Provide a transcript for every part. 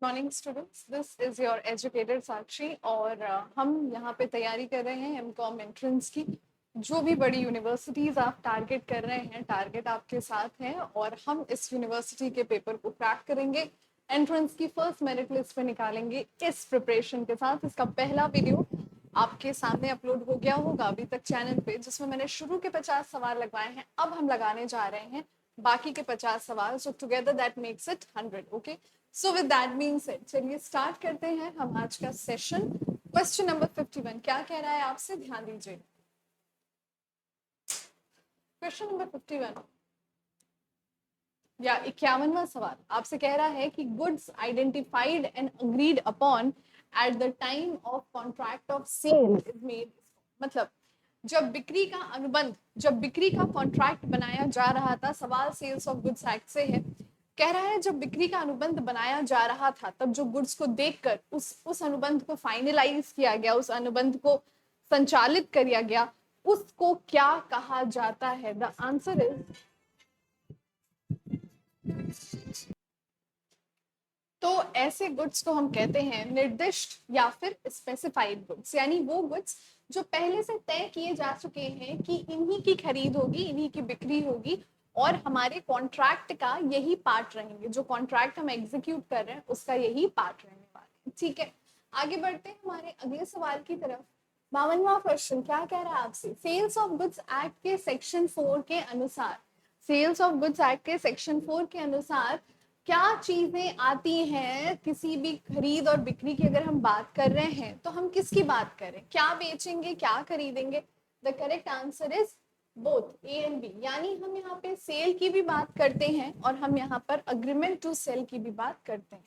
Morning students, this is your educated Sakshi और हम यहाँ पे तैयारी कर रहे हैं एमकॉम एंट्रेंस की। जो भी बड़ी यूनिवर्सिटीज आप टारगेट कर रहे हैं, टारगेट आपके साथ हैं और हम इस यूनिवर्सिटी के पेपर को क्रैक करेंगे, एंट्रेंस की फर्स्ट मेरिट लिस्ट पे निकालेंगे इस प्रिपरेशन के साथ। इसका पहला वीडियो आपके सामने अपलोड हो गया होगा अभी तक चैनल पे, जिसमें मैंने शुरू के 50 सवाल लगवाए हैं। अब हम लगाने जा रहे हैं बाकी के 50 सवाल, सो together that makes it 100। Okay, so with that being said, चलिए स्टार्ट करते हैं हम आज का सेशन। क्वेश्चन नंबर 51 क्या कह रहा है आपसे, ध्यान दीजिए। क्वेश्चन नंबर 51 या 51वां सवाल आपसे कह रहा है कि goods identified and agreed upon at the time of contract of sale is made. मतलब जब बिक्री का अनुबंध, जब बिक्री का कॉन्ट्रैक्ट बनाया जा रहा था, सवाल सेल्स ऑफ गुड्स एक्ट से है। कह रहा है जब बिक्री का अनुबंध बनाया जा रहा था तब जो गुड्स को देखकर उस अनुबंध को फाइनलाइज किया गया, उस अनुबंध को संचालित किया गया, उसको क्या कहा जाता है? द आंसर इज, तो ऐसे गुड्स को हम कहते हैं निर्दिष्ट या फिर स्पेसिफाइड गुड्स, यानी वो गुड्स जो पहले से तय किए जा चुके हैं कि इन्हीं की खरीद होगी, इन्हीं की बिक्री होगी और हमारे कॉन्ट्रैक्ट का यही पार्ट रहेंगे। जो कॉन्ट्रैक्ट हम एग्जीक्यूट कर रहे हैं उसका यही पार्ट रहने वाला है। ठीक है, आगे बढ़ते हैं हमारे अगले सवाल की तरफ। 52वां क्वेश्चन क्या कह रहा है आपसे? सेल्स ऑफ गुड्स एक्ट के सेक्शन 4 के अनुसार, सेल्स ऑफ गुड्स एक्ट के सेक्शन 4 के अनुसार क्या चीजें आती हैं? किसी भी खरीद और बिक्री की अगर हम बात कर रहे हैं तो हम किसकी बात करें? क्या बेचेंगे, क्या खरीदेंगे? The correct answer is both, A and B. यानी हम यहाँ पे सेल की भी बात करते हैं और हम यहाँ पर अग्रीमेंट टू सेल की भी बात करते हैं।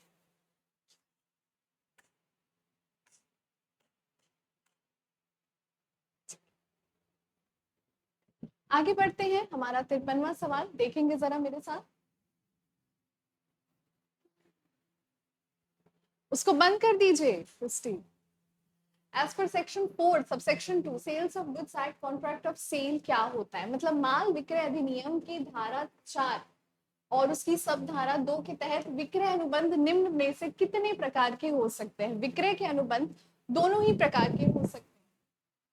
आगे बढ़ते हैं, हमारा 53वां सवाल देखेंगे जरा मेरे साथ। उसको बंद कर दीजिए क्रिस्टी। एज पर section 4 subsection 2 sales of goods act contract of sale क्या होता है? मतलब माल विक्रय अधिनियम की धारा 4 और उसकी सब धारा 2 के तहत विक्रय अनुबंध निम्न में से कितने प्रकार के हो सकते हैं? विक्रय के अनुबंध दोनों ही प्रकार के हो सकते हैं।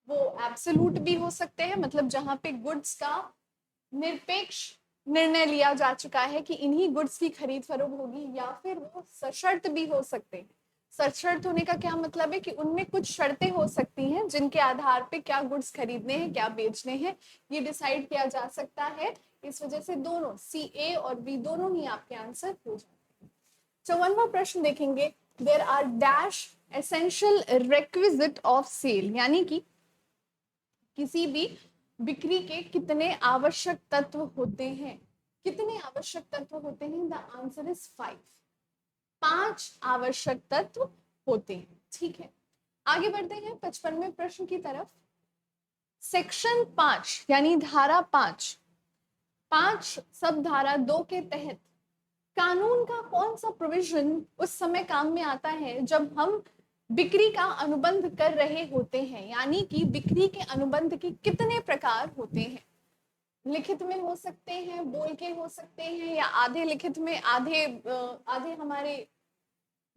वो एब्सोल्यूट भी हो सकते हैं, मतलब जहां पे गुड्स का निरपेक्ष निर्णय लिया जा चुका है कि इन्हीं गुड्स की खरीद फरोख्त होगी, या फिर वो सशर्त भी हो सकते हैं। सशर्त होने का क्या मतलब है कि उनमें कुछ शर्तें हो सकती हैं जिनके आधार पे क्या गुड्स खरीदने हैं, क्या बेचने हैं, ये डिसाइड किया जा सकता है। इस वजह से दोनों सी, ए और बी दोनों ही आपके आंसर हो जाते हैं। 54वां प्रश्न देखेंगे। There are dash essential requisite of sale, यानी कि किसी भी बिक्री के कितने आवश्यक तत्व होते हैं? कितने आवश्यक तत्व होते हैं? द आंसर इज 5, 5 आवश्यक तत्व होते हैं। ठीक है, आगे बढ़ते हैं 55वें प्रश्न की तरफ। सेक्शन 5 यानी धारा 5 सब धारा 2 के तहत कानून का कौन सा प्रोविजन उस समय काम में आता है जब हम बिक्री का अनुबंध कर रहे होते हैं? यानी कि बिक्री के अनुबंध के कितने प्रकार होते हैं? लिखित में हो सकते हैं, बोल के हो सकते हैं, या आधे लिखित में, आधे हमारे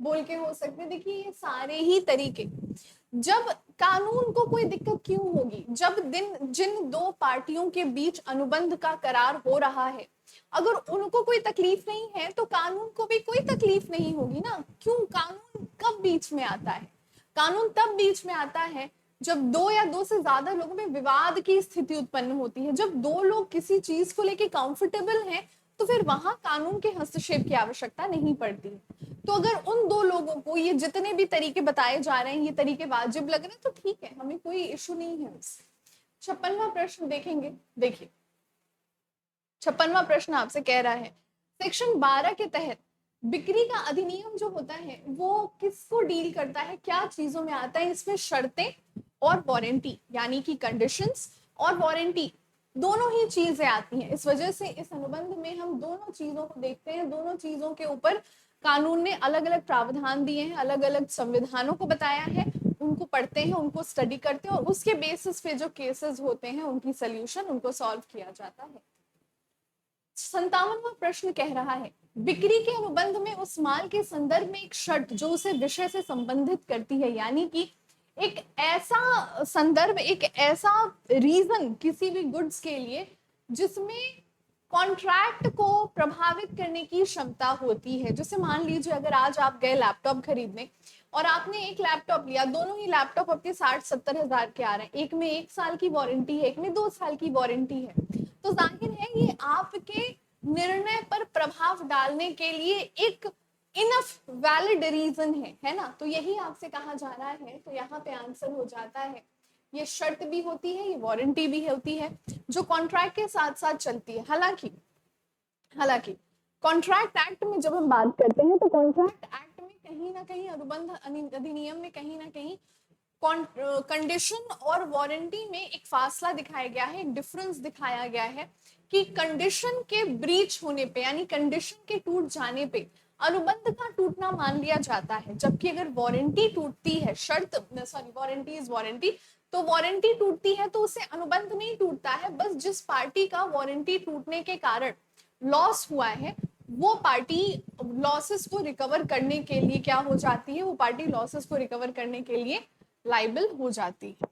बोल के हो सकते हैं। देखिए ये सारे ही तरीके, जब कानून को कोई दिक्कत क्यों होगी? जब जिन दो पार्टियों के बीच अनुबंध का करार हो रहा है, अगर उनको कोई तकलीफ नहीं है तो कानून को भी कोई तकलीफ नहीं होगी ना। क्यों? कानून कब बीच में आता है? कानून तब बीच में आता है जब दो या दो से ज्यादा लोगों में विवाद की स्थिति उत्पन्न होती है। जब दो लोग किसी चीज को लेके कंफर्टेबल हैं तो फिर वहां कानून के हस्तक्षेप की आवश्यकता नहीं पड़ती। तो अगर उन दो लोगों को ये जितने भी तरीके बताए जा रहे हैं ये तरीके वाजिब लग रहे हैं तो ठीक है, हमें कोई इशू नहीं है उससे। 56वां प्रश्न देखेंगे। देखिए 56वां प्रश्न आपसे कह रहा है सेक्शन 12 के तहत बिक्री का अधिनियम जो होता है वो किसको डील करता है, क्या चीजों में आता है? इसमें शर्तें और वारंटी, यानी कि कंडीशंस और वारंटी दोनों ही चीजें आती हैं। इस वजह से इस अनुबंध में हम दोनों चीजों को देखते हैं। दोनों चीजों के ऊपर कानून ने अलग अलग प्रावधान दिए हैं, अलग अलग संविधानों को बताया है, उनको पढ़ते हैं, उनको स्टडी करते हैं और उसके बेसिस पे जो केसेस होते हैं उनकी सोल्यूशन, उनको सॉल्व किया जाता है। 57वां प्रश्न कह रहा है बिक्री के अनुबंध में उस माल के संदर्भ में एक शर्त जो उसे विषय से संबंधित करती है, यानी कि एक ऐसा संदर्भ, एक ऐसा रीजन किसी भी गुड्स के लिए जिसमें कॉन्ट्रैक्ट को प्रभावित करने की क्षमता होती है। जैसे मान लीजिए अगर आज आप गए लैपटॉप खरीदने और आपने एक लैपटॉप लिया, दोनों ही लैपटॉप आपके 60-70 हजार के आ रहे हैं, एक में 1 साल की वारंटी है, एक में 2 साल की वारंटी है, तो जाहिर है ये आपके निर्णय पर प्रभाव डालने के लिए एक इनफ वैलिड रीजन है ना। तो यही आपसे कहा जा रहा है, तो यहाँ पे आंसर हो जाता है ये शर्त भी होती है, ये वारंटी भी होती है जो कॉन्ट्रैक्ट के साथ साथ चलती है। हालांकि कॉन्ट्रैक्ट एक्ट में जब हम बात करते हैं तो कॉन्ट्रैक्ट एक्ट में कहीं ना कहीं, अनुबंध अधिनियम में कहीं ना कहीं कंडीशन और वारंटी में एक फासला दिखाया गया है, एक डिफरेंस दिखाया गया है कि कंडीशन के ब्रीच होने पे यानी कंडीशन के टूट जाने पे अनुबंध का टूटना मान लिया जाता है, जबकि अगर वारंटी टूटती है, वारंटी इज वारंटी, तो वारंटी टूटती है तो उससे अनुबंध नहीं टूटता है, बस जिस पार्टी का वारंटी टूटने के कारण लॉस हुआ है वो पार्टी लॉसेस को रिकवर करने के लिए क्या हो जाती है, वो पार्टी लॉसेस को रिकवर करने के लिए लाइबल हो जाती है।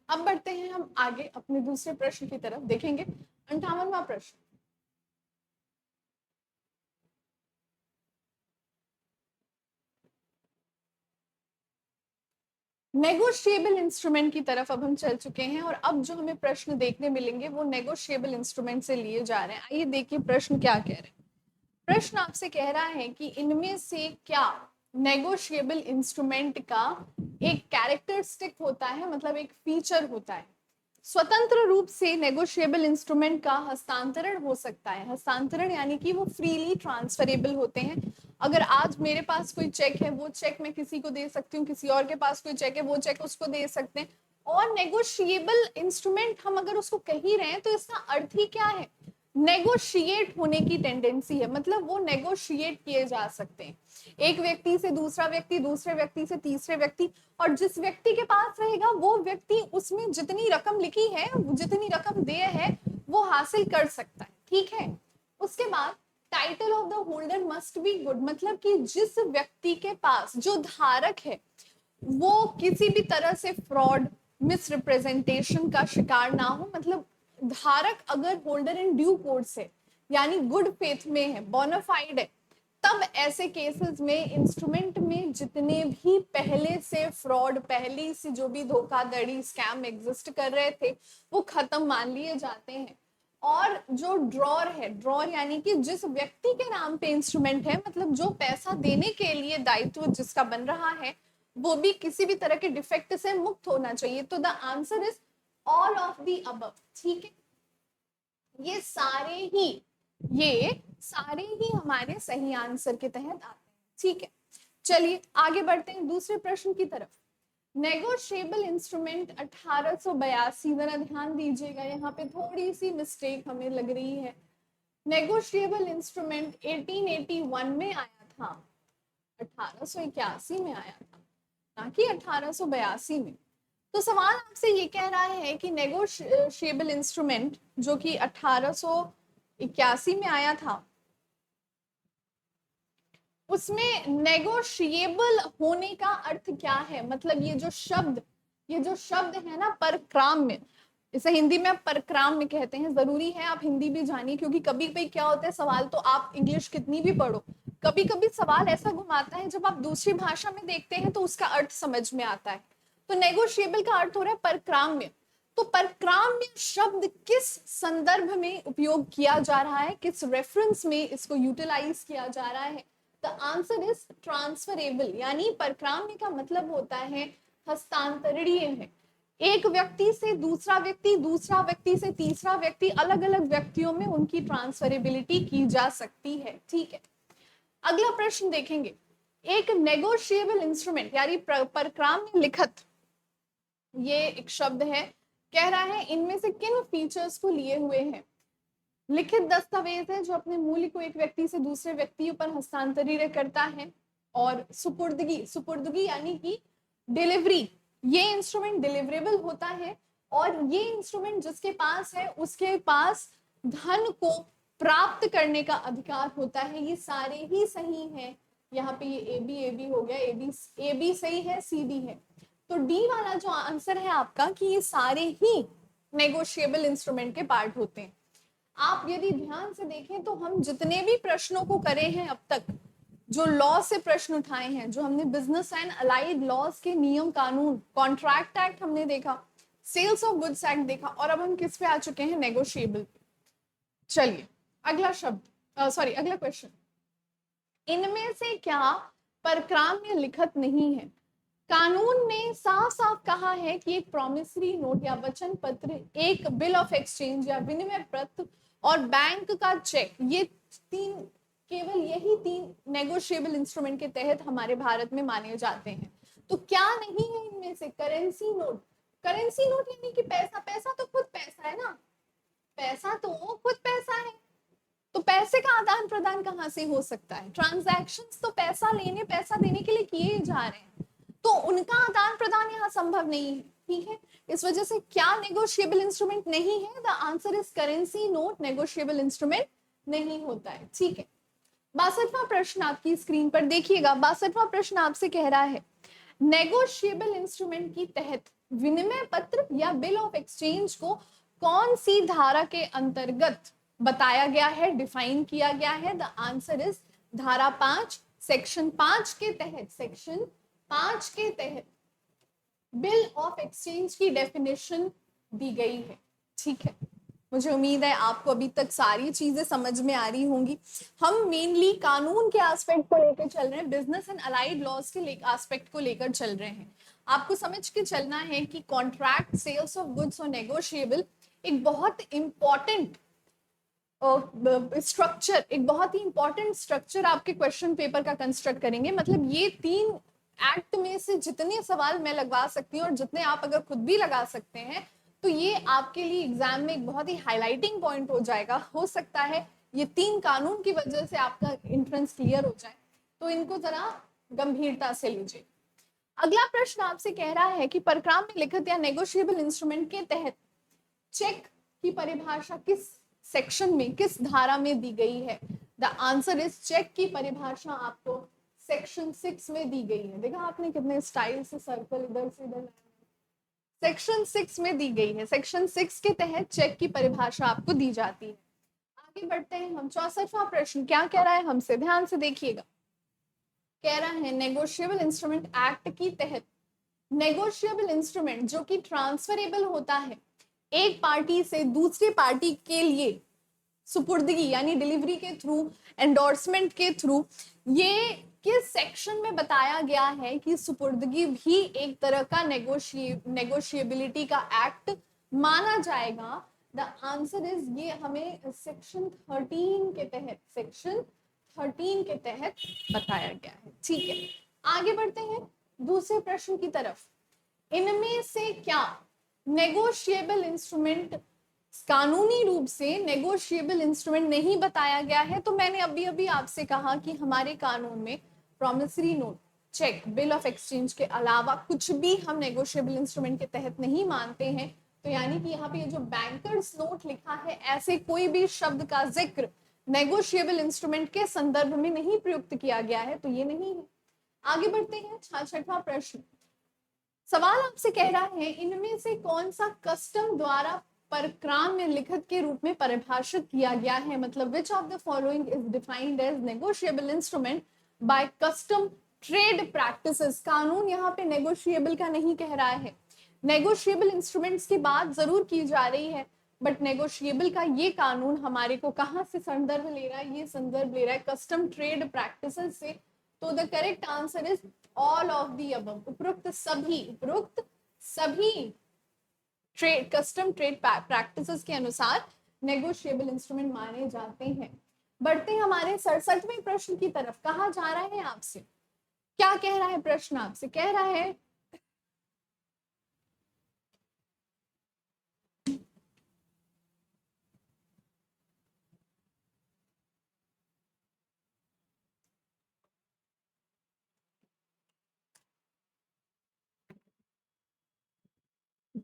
अब बढ़ते हैं हम आगे अपने दूसरे प्रश्न की तरफ, देखेंगे 58वां प्रश्न। नेगोशिएबल इंस्ट्रूमेंट की तरफ अब हम चल चुके हैं और अब जो हमें प्रश्न देखने मिलेंगे वो नेगोशिएबल इंस्ट्रूमेंट से लिए जा रहे हैं। आइए देखिए प्रश्न क्या कह रहे हैं। प्रश्न आपसे कह रहा है कि इनमें से क्या नेगोशिएबल इंस्ट्रूमेंट का एक कैरेक्टरिस्टिक होता है, मतलब एक फीचर होता है। स्वतंत्र रूप से नेगोशिएबल इंस्ट्रूमेंट का हस्तांतरण हो सकता है। हस्तांतरण यानी कि वो फ्रीली ट्रांसफरेबल होते हैं। अगर आज मेरे पास कोई चेक है, वो चेक मैं किसी को दे सकती हूँ, किसी और के पास कोई चेक है, वो चेक उसको दे सकते हैं। और नेगोशिएबल इंस्ट्रूमेंट हम अगर उसको कह ही रहे हैं तो इसका अर्थ ही क्या है, नेगोशिएट होने की टेंडेंसी है, मतलब वो नेगोशिएट किए जा सकते हैं एक व्यक्ति से दूसरा व्यक्ति, दूसरे व्यक्ति से तीसरे व्यक्ति, और जिस व्यक्ति के पास रहेगा वो व्यक्ति उसमें जितनी रकम लिखी है, जितनी रकम देय है वो हासिल कर सकता है। ठीक है, उसके बाद title of the holder must be good, मतलब कि जिस व्यक्ति के पास, जो धारक है, वो किसी भी तरह से फ्रॉड, मिसरिप्रेजेंटेशन का शिकार ना हो, मतलब धारक अगर होल्डर इन ड्यू कोर्स है यानी गुड फेथ में है, बोनाफाइड है, तब ऐसे केसेस में इंस्ट्रूमेंट में जितने भी पहले से फ्रॉड, पहले से जो भी धोखाधड़ी, स्कैम एग्जिस्ट कर रहे थे वो खत्म मान लिए जाते हैं। और जो ड्रॉर है, ड्रॉर यानी कि जिस व्यक्ति के नाम पे इंस्ट्रूमेंट है, मतलब जो पैसा देने के लिए दायित्व जिसका बन रहा है, वो भी किसी भी तरह के डिफेक्ट से मुक्त होना चाहिए। तो the answer is all of the above. ठीक है, ये सारे ही हमारे सही आंसर के तहत आते हैं। ठीक है, चलिए आगे बढ़ते हैं दूसरे प्रश्न की तरफ। नेगोशिएबल इंस्ट्रूमेंट 1882, जरा ध्यान दीजिएगा, यहाँ पे थोड़ी सी मिस्टेक हमें लग रही है। नेगोशिएबल इंस्ट्रूमेंट 1881 में आया था, 1881 में आया था, ना कि 1882 में। तो सवाल आपसे ये कह रहा है कि नेगोशिएबल इंस्ट्रूमेंट जो कि 1881 में आया था, उसमें नेगोशिएबल होने का अर्थ क्या है, मतलब ये जो शब्द है ना, परक्राम्य, इसे हिंदी में परक्राम्य कहते हैं। जरूरी है आप हिंदी भी जानिए, क्योंकि कभी कभी क्या होता है, सवाल तो आप इंग्लिश कितनी भी पढ़ो, कभी कभी सवाल ऐसा घुमाता है, जब आप दूसरी भाषा में देखते हैं तो उसका अर्थ समझ में आता है। तो नेगोशिएबल का अर्थ हो रहा है परक्राम्य। तो परक्राम्य शब्द किस संदर्भ में उपयोग किया जा रहा है, किस रेफरेंस में इसको यूटिलाइज किया जा रहा है? द आंसर इज ट्रांसफरेबल, यानी परक्राम्य का मतलब होता है हस्तांतरणीय है। एक व्यक्ति से दूसरा व्यक्ति, दूसरा व्यक्ति से तीसरा व्यक्ति, अलग अलग व्यक्तियों में उनकी ट्रांसफरेबिलिटी की जा सकती है। ठीक है, अगला प्रश्न देखेंगे। एक नेगोशिएबल इंस्ट्रूमेंट यानी परक्राम्य लिखत, ये एक शब्द है, कह रहा है इनमें से किन फीचर्स को लिए हुए हैं। लिखित दस्तावेज है जो अपने मूल्य को एक व्यक्ति से दूसरे व्यक्ति पर हस्तांतरित करता है। और सुपुर्दगी यानी कि डिलीवरी, ये इंस्ट्रूमेंट डिलीवरेबल होता है। और ये इंस्ट्रूमेंट जिसके पास है उसके पास धन को प्राप्त करने का अधिकार होता है। ये सारे ही सही हैं। यहाँ पे ये ए बी हो गया, ए बी सही है, सी डी है। तो डी वाला जो आंसर है आपका कि ये सारे ही नेगोशिएबल इंस्ट्रूमेंट के पार्ट होते हैं। आप यदि ध्यान से देखें तो हम जितने भी प्रश्नों को करे हैं अब तक, जो लॉ से प्रश्न उठाए हैं, जो हमने बिजनेस एंड अलाइड लॉज के नियम कानून, कॉन्ट्रैक्ट एक्ट हमने देखा, सेल्स ऑफ गुड्स एक्ट देखा, और अब हम किस पे आ चुके हैं, नेगोशिएबल पे। चलिए अगला शब्द, सॉरी अगला क्वेश्चन, इनमें से क्या परक्राम में लिखत नहीं है? कानून ने साफ साफ कहा है कि एक प्रॉमिसरी नोट या वचन पत्र, एक बिल ऑफ एक्सचेंज या विनिमय पत्र और बैंक का चेक, ये तीन, केवल यही तीन नेगोशिएबल इंस्ट्रूमेंट के तहत हमारे भारत में माने जाते हैं। तो क्या नहीं है इनमें से? Currency note. करेंसी नोट यानी कि पैसा, पैसा तो खुद पैसा है ना, पैसा तो खुद पैसा है, तो पैसे का आदान प्रदान कहाँ से हो सकता है? ट्रांजैक्शंस तो पैसा लेने पैसा देने के लिए किए जा रहे हैं, तो उनका आदान प्रदान यहाँ संभव नहीं है। ठीक है, इस वजह से क्या नेगोशिएबल इंस्ट्रूमेंट नहीं है? The answer is currency note negotiable instrument नहीं होता है। ठीक है, 62वां प्रश्न आपकी स्क्रीन पर देखिएगा। 62वां प्रश्न आपसे कह रहा है, नेगोशिएबल इंस्ट्रूमेंट की तहत विनिमय पत्र या बिल ऑफ एक्सचेंज को कौन सी धारा के अंतर्गत बताया गया है, डिफाइन किया गया है? द आंसर इज धारा 5, सेक्शन 5 के तहत, सेक्शन 5 के तहत बिल ऑफ एक्सचेंज की डेफिनेशन दी गई है। ठीक है, मुझे उम्मीद है आपको अभी तक सारी चीजें समझ में आ रही होंगी। हम मेनली कानून के एस्पेक्ट को लेकर चल रहे हैं, बिजनेस एंड अलाइड लॉज के एस्पेक्ट को लेकर चल रहे हैं। आपको समझ के चलना है कि कॉन्ट्रैक्ट, सेल्स ऑफ गुड्स और नेगोशिएबल एक बहुत इंपॉर्टेंट स्ट्रक्चर, एक बहुत ही इंपॉर्टेंट स्ट्रक्चर आपके क्वेश्चन पेपर का कंस्ट्रक्ट करेंगे। मतलब ये तीन एक्ट में से जितने सवाल मैं लगवा सकती हूँ और जितने आप अगर खुद भी लगा सकते हैं, तो ये आपके लिए एग्जाम में एक बहुत ही हाईलाइटिंग पॉइंट हो जाएगा। हो सकता है ये तीन कानून की वजह से आपका एंट्रेंस क्लियर हो जाए, तो इनको जरा गंभीरता से लीजिए। अगला प्रश्न आपसे कह रहा है कि परक्राम में लिखित या नेगोशिएबल इंस्ट्रूमेंट के तहत चेक की परिभाषा किस सेक्शन में, किस धारा में दी गई है? द आंसर इज चेक की परिभाषा आपको सेक्शन 6 में दी गई है। देखा आपने कितने स्टाइल से सर्कल इधर से इधर, सेक्शन 6 में दी गई है। सेक्शन 6 के तहत चेक की परिभाषा आपको दी जाती है। आगे बढ़ते हैं हम। 64वां प्रश्न क्या कह रहा है हमसे, ध्यान से देखिएगा। कह रहा है नेगोशिएबल इंस्ट्रूमेंट एक्ट की तहत नेगोशिएबल इंस्ट्रूमेंट जो कि ट्रांसफरेबल होता है एक पार्टी से दूसरी पार्टी के लिए सुपुर्दगी यानी डिलीवरी के थ्रू, एंडोर्समेंट के थ्रू, ये किस सेक्शन में बताया गया है कि सुपुर्दगी भी एक तरह का नेगोशिएबिलिटी का एक्ट माना जाएगा? द आंसर इज, ये हमें सेक्शन 13 के तहत, सेक्शन 13 के तहत बताया गया है। ठीक है, आगे बढ़ते हैं दूसरे प्रश्न की तरफ। इनमें से क्या नेगोशिएबल इंस्ट्रूमेंट कानूनी रूप से नेगोशिएबल इंस्ट्रूमेंट नहीं बताया गया है? तो मैंने अभी अभी आपसे कहा कि हमारे कानून में promissory note, cheque, bill of exchange के अलावा कुछ भी हम नेगोशिएबल इंस्ट्रूमेंट के तहत नहीं मानते हैं। तो यानी कि यहाँ पे ये जो बैंकर्स नोट लिखा है, ऐसे कोई भी शब्द का जिक्र नेगोशिएबल इंस्ट्रूमेंट के संदर्भ में नहीं प्रयुक्त किया गया है, तो ये नहीं है। आगे बढ़ते हैं। 66वां प्रश्न, सवाल आपसे कह रहा है इनमें से कौन सा कस्टम द्वारा परक्राम में लिखित के रूप में परिभाषित किया गया है? मतलब which of the following is defined as negotiable instrument by custom trade practices? कानून यहाँ पे नेगोशिएबल का नहीं कह रहा है, नेगोशिएबल इंस्ट्रूमेंट्स की बात जरूर की जा रही है, बट नेगोशिएबल का ये कानून हमारे को कहाँ से संदर्भ ले रहा है? ये संदर्भ ले रहा है कस्टम ट्रेड प्रैक्टिसेस से। तो the correct answer is all of the above, उपरोक्त सभी ट्रेड, कस्टम ट्रेड प्रैक्टिसेस के अनुसार नेगोशिएबल इंस्ट्रूमेंट माने जाते हैं। बढ़ते हैं हमारे 67वें प्रश्न की तरफ। कहा जा रहा है आपसे, क्या कह रहा है प्रश्न आपसे? कह रहा है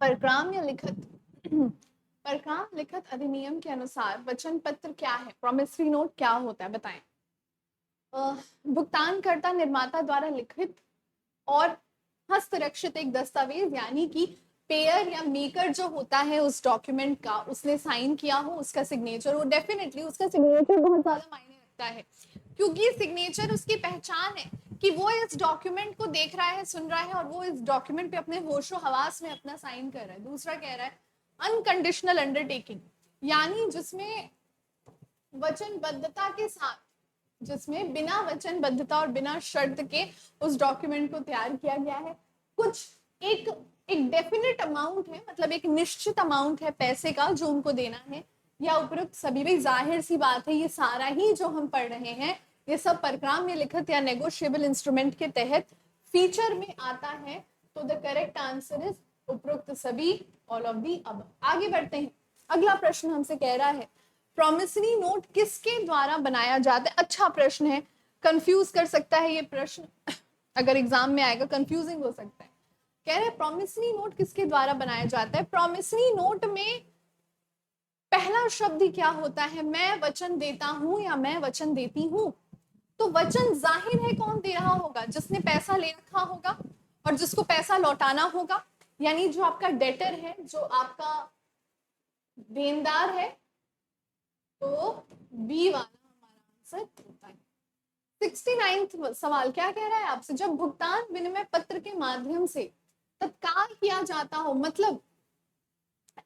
परक्राम या लिखित परक्राम लिखित अधिनियम के अनुसार वचन पत्र क्या है, प्रॉमिसरी नोट क्या होता है, बताएं। भुगतानकर्ता निर्माता द्वारा लिखित और हस्तरक्षित एक दस्तावेज, यानी कि पेयर या मेकर जो होता है उस डॉक्यूमेंट का, उसने साइन किया हो, उसका सिग्नेचर हो। डेफिनेटली उसका सिग्नेचर बहुत ज्यादा मायने रखता है, क्योंकि सिग्नेचर उसकी पहचान है कि वो इस डॉक्यूमेंट को देख रहा है, सुन रहा है, और वो इस डॉक्यूमेंट पे अपने होशो हवास में अपना साइन कर रहा है। दूसरा कह रहा है अनकंडीशनल अंडरटेकिंग, यानी जिसमें वचनबद्धता के साथ, जिसमें बिना वचनबद्धता और बिना शर्त के उस डॉक्यूमेंट को तैयार किया गया है। कुछ एक डेफिनेट अमाउंट है, मतलब एक निश्चित अमाउंट है पैसे का जो उनको देना है, या उपयुक्त सभी। भाई जाहिर सी बात है, ये सारा ही जो हम पढ़ रहे हैं ये सब परक्राम में लिखित या नेगोशिएबल इंस्ट्रूमेंट के तहत फीचर में आता है। तो द करेक्ट आंसर इज उपयुक्त सभी, ऑल ऑफ दी अब। आगे बढ़ते हैं, अगला प्रश्न हमसे कह रहा है प्रॉमिसरी नोट किसके द्वारा बनाया जाता है। अच्छा प्रश्न है, कंफ्यूज कर सकता है ये प्रश्न, अगर एग्जाम में आएगा कंफ्यूजिंग हो सकता है। कह रहे प्रॉमिसरी नोट किसके द्वारा बनाया जाता है। प्रॉमिसरी नोट में पहला शब्द ही क्या होता है, मैं वचन देता हूं या मैं वचन देती हूं। तो वचन जाहिर है कौन दे रहा होगा, जिसने पैसा ले रखा होगा और जिसको पैसा लौटाना होगा, यानी जो आपका डेटर है, जो आपका देनदार है। तो बी वाला हमारा आंसर होता है। 69वां सवाल क्या कह रहा है आपसे, जब भुगतान विनिमय पत्र के माध्यम से तत्काल किया जाता हो, मतलब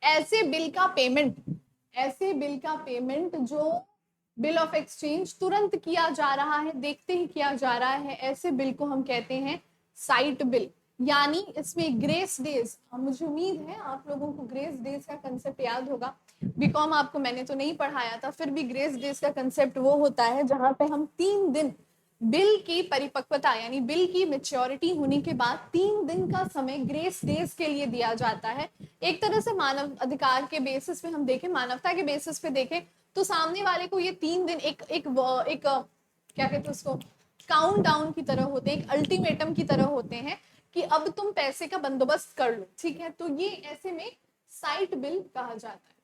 ऐसे बिल का पेमेंट जो बिल ऑफ एक्सचेंज तुरंत किया जा रहा है, देखते ही किया जा रहा है, ऐसे बिल को हम कहते हैं साइट बिल। यानी इसमें ग्रेस डेज, मुझे उम्मीद है आप लोगों को ग्रेस डेज का कंसेप्ट याद होगा। बीकॉम आपको मैंने तो नहीं पढ़ाया था, फिर भी ग्रेस डेज का कंसेप्ट वो होता है जहां पे हम 3 दिन बिल की परिपक्वता, यानी बिल की मेच्योरिटी होने के बाद 3 दिन का समय ग्रेस डेज के लिए दिया जाता है। एक तरह से मानव अधिकार के बेसिस पे हम देखें, मानवता के बेसिस पे देखें, तो सामने वाले को ये 3 दिन एक क्या कहते हैं उसको, काउंट डाउन की तरह होते हैं, एक अल्टीमेटम की तरह होते हैं कि अब तुम पैसे का बंदोबस्त कर लो, ठीक है। तो ये ऐसे में साइट बिल कहा जाता है।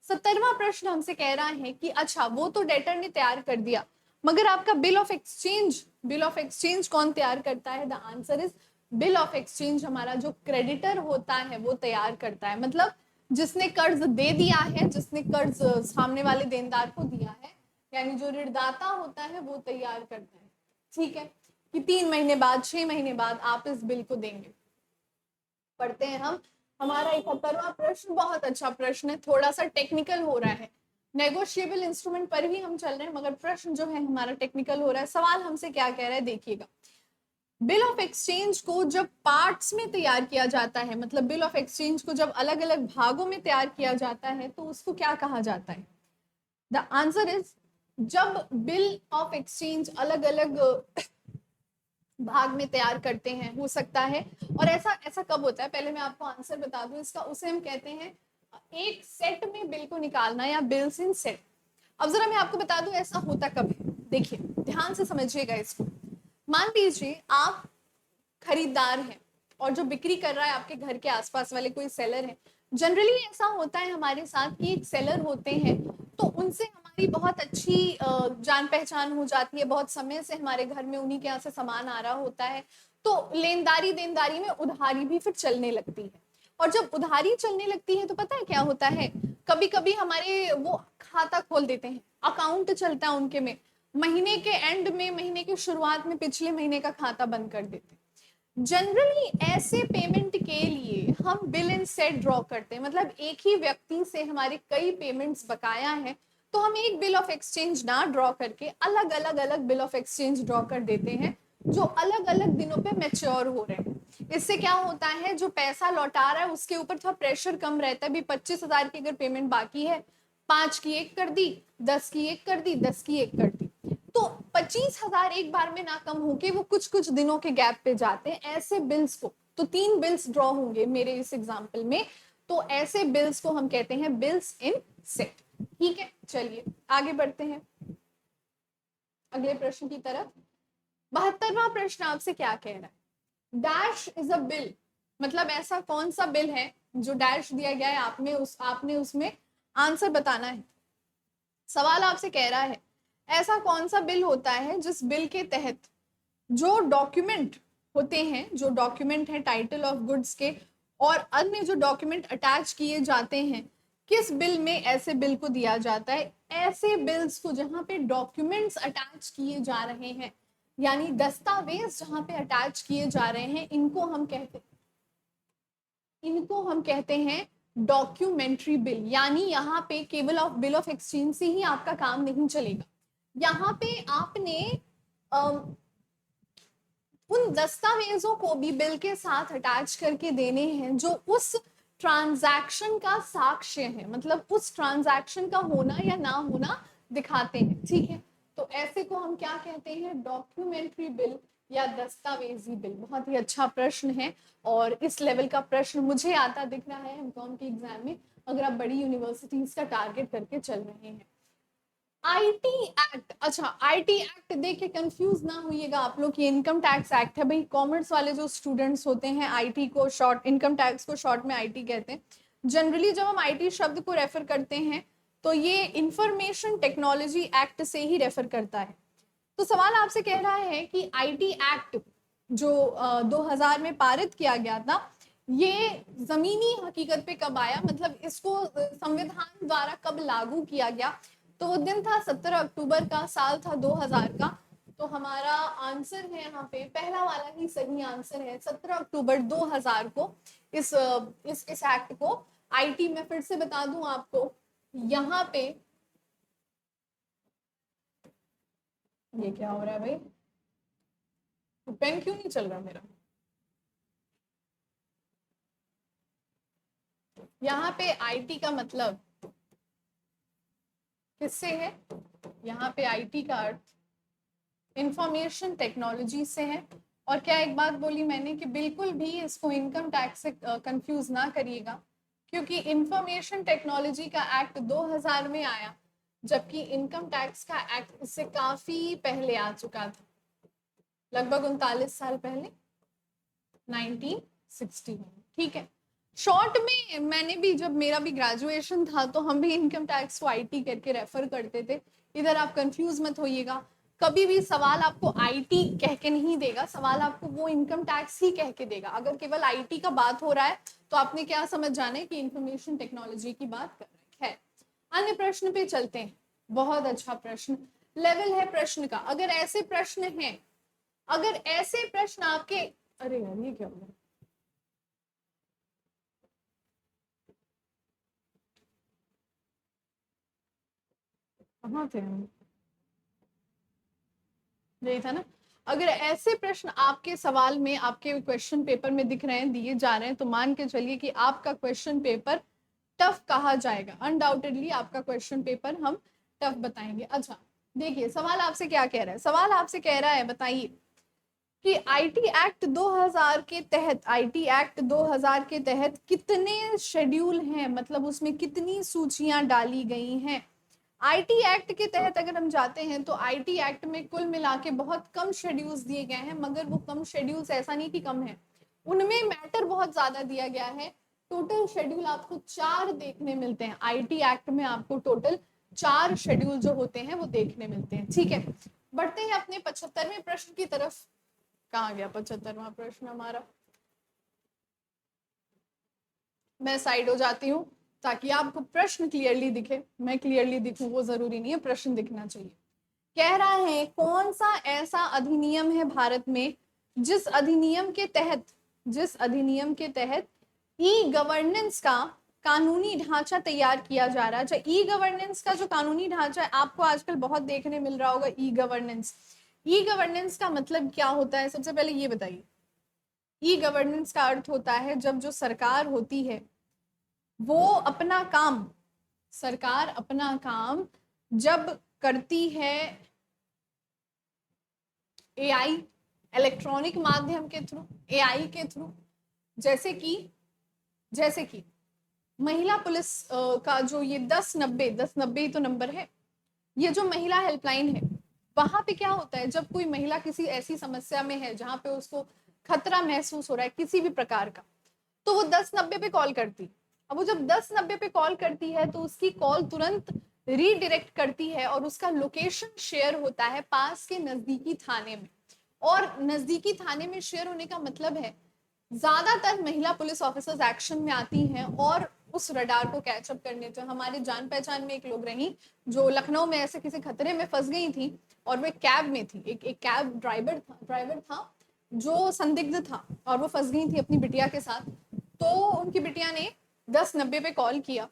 70वां प्रश्न हमसे कह रहा है कि अच्छा वो तो डेटर ने तैयार कर दिया, मगर आपका बिल ऑफ एक्सचेंज कौन तैयार करता है। The answer is bill of exchange हमारा जो क्रेडिटर होता है वो तैयार करता है, मतलब जिसने कर्ज दे दिया है, जिसने कर्ज सामने वाले देनदार को दिया है, यानी जो ऋणदाता होता है वो तैयार करता है, ठीक है, कि 3 महीने बाद 6 महीने बाद आप इस बिल को देंगे। पढ़ते हैं हम हमारा 71वां प्रश्न, बहुत अच्छा प्रश्न है, थोड़ा सा टेक्निकल हो रहा है, नेगोशिएबल इंस्ट्रूमेंट पर ही हम चल रहे हैं, मगर प्रश्न जो है हमारा टेक्निकल हो रहा है। सवाल हमसे क्या कह रहा है देखिएगा, बिल ऑफ एक्सचेंज को जब पार्ट्स में तैयार किया जाता है, मतलब बिल ऑफ एक्सचेंज को जब अलग अलग भागों में तैयार किया जाता है तो उसको क्या कहा जाता है। द आंसर इज, जब बिल ऑफ एक्सचेंज अलग अलग भाग में तैयार करते हैं, हो सकता है, और ऐसा ऐसा कब होता है, पहले मैं आपको आंसर बता दूं इसका, उसे हम कहते हैं एक सेट में बिल को निकालना या बिल्स इन सेट। अब जरा मैं आपको बता दूं ऐसा होता कब है, देखिए ध्यान से समझिएगा इसको। मान लीजिए आप खरीदार हैं और जो बिक्री कर रहा है आपके घर के आसपास वाले कोई सेलर है। जनरली ऐसा होता है हमारे साथ कि एक सेलर होते हैं, तो उनसे हमारी बहुत अच्छी जान पहचान हो जाती है, बहुत समय से हमारे घर में उन्हीं के यहाँ से सामान आ रहा होता है, तो लेनदारी देनदारी में उधारी भी फिर चलने लगती है। और जब उधारी चलने लगती है तो पता है क्या होता है, कभी कभी हमारे वो खाता खोल देते हैं, अकाउंट चलता है उनके में, महीने के एंड में, महीने की शुरुआत में पिछले महीने का खाता बंद कर देते हैं। जनरली ऐसे पेमेंट के लिए हम बिल इन सेट ड्रॉ करते हैं, मतलब एक ही व्यक्ति से हमारे कई पेमेंट्स बकाया हैं, तो हम एक बिल ऑफ एक्सचेंज ना ड्रॉ करके अलग अलग बिल ऑफ एक्सचेंज ड्रॉ कर देते हैं जो अलग अलग दिनों पे मैच्योर हो रहे हैं। इससे क्या होता है, जो पैसा लौटा रहा है उसके ऊपर थोड़ा प्रेशर कम रहता है। भी 25,000 की अगर पेमेंट बाकी है, 5 की एक कर दी, 10 की एक कर दी, 10 की एक कर दी, तो 25,000 एक बार में ना कम होके वो कुछ कुछ दिनों के गैप पे जाते हैं ऐसे बिल्स को। तो 3 बिल्स ड्रॉ होंगे मेरे इस एग्जाम्पल में, तो ऐसे बिल्स को हम कहते हैं बिल्स इन सेट, ठीक है। चलिए आगे बढ़ते हैं अगले प्रश्न की तरफ। 72वां प्रश्न आपसे क्या कह रहा है, डैश इज अ बिल, मतलब ऐसा कौन सा बिल है जो डैश दिया गया है आपने उसमें आंसर बताना है। सवाल आपसे कह रहा है ऐसा कौन सा बिल होता है जिस बिल के तहत जो डॉक्यूमेंट होते हैं, जो डॉक्यूमेंट है टाइटल ऑफ गुड्स के और अन्य जो डॉक्यूमेंट अटैच किए जाते हैं, किस बिल में ऐसे बिल को दिया जाता है? ऐसे बिल्स को जहां पे डॉक्यूमेंट्स अटैच किए जा रहे हैं, यानी दस्तावेज जहां पे अटैच किए जा रहे हैं, इनको हम कहते हैं डॉक्यूमेंट्री बिल। यानी यहाँ पे केवल ऑफ बिल ऑफ एक्सचेंज से ही आपका काम नहीं चलेगा। यहाँ पे आपने उन दस्तावेजों को भी बिल के साथ अटैच करके देने हैं जो उस ट्रांजैक्शन का साक्ष्य है, मतलब उस ट्रांजैक्शन का होना या ना होना दिखाते हैं। ठीक है, तो ऐसे को हम क्या कहते हैं? डॉक्यूमेंट्री बिल या दस्तावेजी बिल। बहुत ही अच्छा प्रश्न है और इस लेवल का प्रश्न मुझे आता दिख रहा है एमकॉम के एग्जाम में, अगर आप बड़ी यूनिवर्सिटीज का टारगेट करके चल रहे हैं। आईटी एक्ट, अच्छा आईटी एक्ट देख के कंफ्यूज ना होइएगा आप लोग, ये इनकम टैक्स एक्ट है। भाई कॉमर्स वाले जो स्टूडेंट्स होते हैं आईटी को शॉर्ट, इनकम टैक्स को शॉर्ट में आईटी कहते हैं। जनरली जब हम आईटी शब्द को रेफर करते हैं तो ये इंफॉर्मेशन टेक्नोलॉजी एक्ट से ही रेफर करता है। तो सवाल आपसे कह रहा है कि आईटी एक्ट जो 2000 में पारित किया गया था, ये जमीनी हकीकत पे कब आया, मतलब इसको संविधान द्वारा कब लागू किया गया? तो वो दिन था 17 अक्टूबर का, साल था 2000 का। तो हमारा आंसर है यहाँ पे पहला वाला ही सही आंसर है, 17 अक्टूबर 2000 को इस एक्ट को आईटी में फिर से बता दूं आपको, यहाँ पे ये क्या हो रहा है भाई, पेन क्यों नहीं चल रहा मेरा? यहाँ पे आईटी का मतलब किससे है? यहाँ पे आईटी का अर्थ इंफॉर्मेशन टेक्नोलॉजी से है। और क्या एक बात बोली मैंने कि बिल्कुल भी इसको इनकम टैक्स से कंफ्यूज ना करिएगा, क्योंकि इंफॉर्मेशन टेक्नोलॉजी का एक्ट 2000 में आया, जबकि इनकम टैक्स का एक्ट इससे काफी पहले आ चुका था, लगभग 39 साल पहले, 1960 में। ठीक है, शॉर्ट में मैंने भी, जब मेरा भी ग्रेजुएशन था तो हम भी इनकम टैक्स को आईटी करके रेफर करते थे। इधर आप कंफ्यूज मत होइएगा, कभी भी सवाल आपको आईटी कह के नहीं देगा, सवाल आपको वो इनकम टैक्स ही कह के देगा। अगर केवल आईटी का बात हो रहा है तो आपने क्या समझ जाना है कि इंफॉर्मेशन टेक्नोलॉजी की बात कर रहे हैं। अन्य प्रश्न पे चलते हैं। बहुत अच्छा प्रश्न लेवल है प्रश्न का। अगर ऐसे प्रश्न हैं, अगर ऐसे प्रश्न आपके, अरे यार ये क्या हो रहा है, कहाँ थे हम? यही था ना। अगर ऐसे प्रश्न आपके सवाल में, आपके क्वेश्चन पेपर में दिख रहे हैं, दिए जा रहे हैं, तो मान के चलिए कि आपका क्वेश्चन पेपर टफ कहा जाएगा। अनडाउटेडली आपका क्वेश्चन पेपर हम टफ बताएंगे। अच्छा देखिए सवाल आपसे क्या कह रहा है, सवाल आपसे कह रहा है बताइए कि आईटी एक्ट 2000 के तहत, आईटी एक्ट 2000 के तहत कितने शेड्यूल हैं, मतलब उसमें कितनी सूचियां डाली गई हैं? आईटी एक्ट के तहत अगर हम जाते हैं तो आईटी एक्ट में कुल मिला के बहुत कम शेड्यूल्स दिए गए हैं, मगर वो कम शेड्यूल्स ऐसा नहीं कि कम है, उनमें मैटर बहुत ज्यादा दिया गया है। टोटल शेड्यूल आपको 4 देखने मिलते हैं आईटी एक्ट में, आपको टोटल 4 शेड्यूल जो होते हैं वो देखने मिलते हैं। ठीक है, बढ़ते हैं अपने 75वें प्रश्न की तरफ। कहाँ गया 75वां प्रश्न हमारा? मैं साइड हो जाती हूँ ताकि आपको प्रश्न क्लियरली दिखे। मैं क्लियरली दिखूं वो जरूरी नहीं है, प्रश्न दिखना चाहिए। कह रहा है कौन सा ऐसा अधिनियम है भारत में जिस अधिनियम के तहत, जिस अधिनियम के तहत ई गवर्नेंस का कानूनी ढांचा तैयार किया जा रहा है। अच्छा, ई गवर्नेंस का जो कानूनी ढांचा है आपको आजकल बहुत देखने मिल रहा होगा, ई गवर्नेंस। ई गवर्नेंस का मतलब क्या होता है, सबसे पहले ये बताइए। ई गवर्नेंस का अर्थ होता है जब जो सरकार होती है वो अपना काम, सरकार अपना काम जब करती है एआई, इलेक्ट्रॉनिक माध्यम के थ्रू, एआई के थ्रू, जैसे कि महिला पुलिस का जो ये 1090 ही तो नंबर है, ये जो महिला हेल्पलाइन है, वहां पे क्या होता है जब कोई महिला किसी ऐसी समस्या में है जहां पे उसको खतरा महसूस हो रहा है किसी भी प्रकार का, तो वो 1090 पे कॉल करती। अब वो जब 1090 पे कॉल करती है तो उसकी कॉल तुरंत रीडायरेक्ट करती है और उसका लोकेशन शेयर होता है पास के नजदीकी थाने में। और नजदीकी थाने में शेयर होने का मतलब है ज्यादातर महिला पुलिस ऑफिसर्स एक्शन में आती हैं और उस रडार को कैचअप करने। तो हमारे जान पहचान में एक लोग रही जो लखनऊ में ऐसे किसी खतरे में फंस गई थी और वो एक कैब में थी, एक कैब ड्राइवर था जो संदिग्ध था और वो फंस गई थी अपनी बिटिया के साथ। तो उनकी बिटिया ने 1090 पे कॉल किया